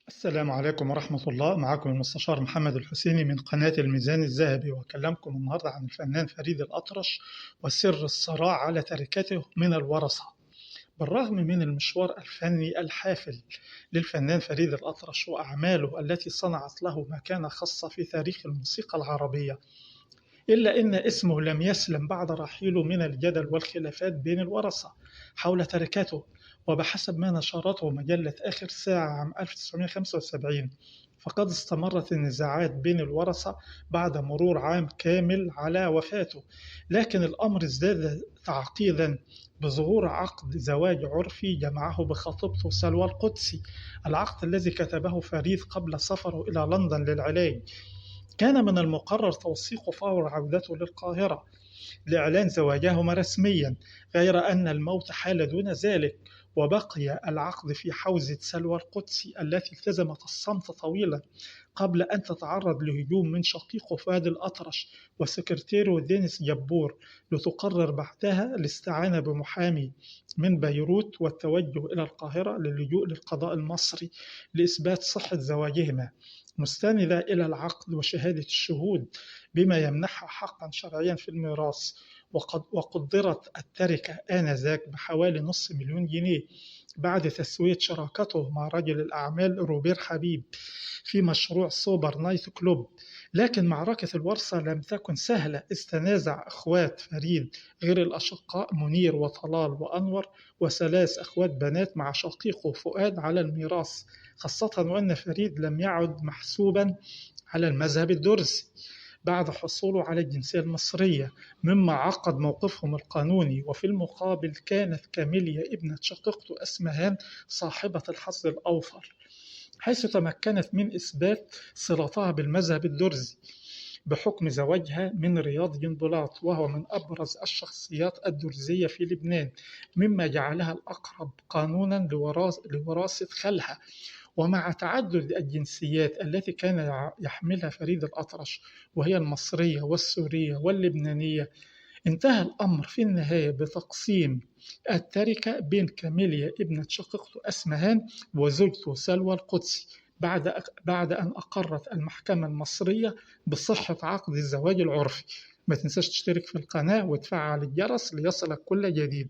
السلام عليكم ورحمة الله. معكم المستشار محمد الحسيني من قناة الميزان الذهبي، وأكلمكم النهاردة عن الفنان فريد الأطرش وسر الصراع على تركته من الورثة. بالرغم من المشوار الفني الحافل للفنان فريد الأطرش وأعماله التي صنعت له مكانة خاصة في تاريخ الموسيقى العربية، إلا أن اسمه لم يسلم بعد رحيله من الجدل والخلافات بين الورثة حول تركته. وبحسب ما نشرته مجلة آخر ساعة عام 1975، فقد استمرت النزاعات بين الورثة بعد مرور عام كامل على وفاته، لكن الأمر ازداد تعقيدا بظهور عقد زواج عرفي جمعه بخطيبته سلوى القدسي، العقد الذي كتبه فريد قبل سفره إلى لندن للعلاج. كان من المقرر توثيقه فور عودته للقاهرة لإعلان زواجهما رسميا، غير أن الموت حال دون ذلك، وبقي العقد في حوزة سلوى القدسي التي التزمت الصمت طويلا قبل أن تتعرض لهجوم من شقيقه فؤاد الأطرش وسكرتيره دينيس جبور، لتقرر بعدها الاستعانة بمحامي من بيروت والتوجه إلى القاهرة للجوء للقضاء المصري لإثبات صحة زواجهما، مستندة إلى العقد وشهادة الشهود، بما يمنحها حقا شرعيا في الميراث. وقدرت التركة آنذاك بحوالي نصف مليون جنيه بعد تسوية شراكته مع رجل الأعمال روبير حبيب في مشروع سوبر نايت كلوب. لكن معركة الورثة لم تكن سهلة، إذ تنازع أخوات فريد غير الأشقاء منير وطلال وأنور وثلاث أخوات بنات مع شقيقه فؤاد على الميراث، خاصة وأن فريد لم يعد محسوبا على المذهب الدرزي بعد حصوله على الجنسية المصرية، مما عقد موقفهم القانوني. وفي المقابل كانت كاميليا ابنة شقيقته أسمهان صاحبة الحظ الأوفر، حيث تمكنت من إثبات صلتها بالمذهب الدرزي بحكم زواجها من رياض جنبلاط، وهو من أبرز الشخصيات الدرزية في لبنان، مما جعلها الأقرب قانونا لوراثة خالها. ومع تعدد الجنسيات التي كان يحملها فريد الأطرش، وهي المصرية والسورية واللبنانية، انتهى الأمر في النهاية بتقسيم التركة بين كاميليا ابنة شقيقته أسمهان وزوجته سلوى القدسي، بعد أن أقرت المحكمة المصرية بصحة عقد الزواج العرفي. ما تنساش تشترك في القناة وتفعل الجرس ليصلك كل جديد.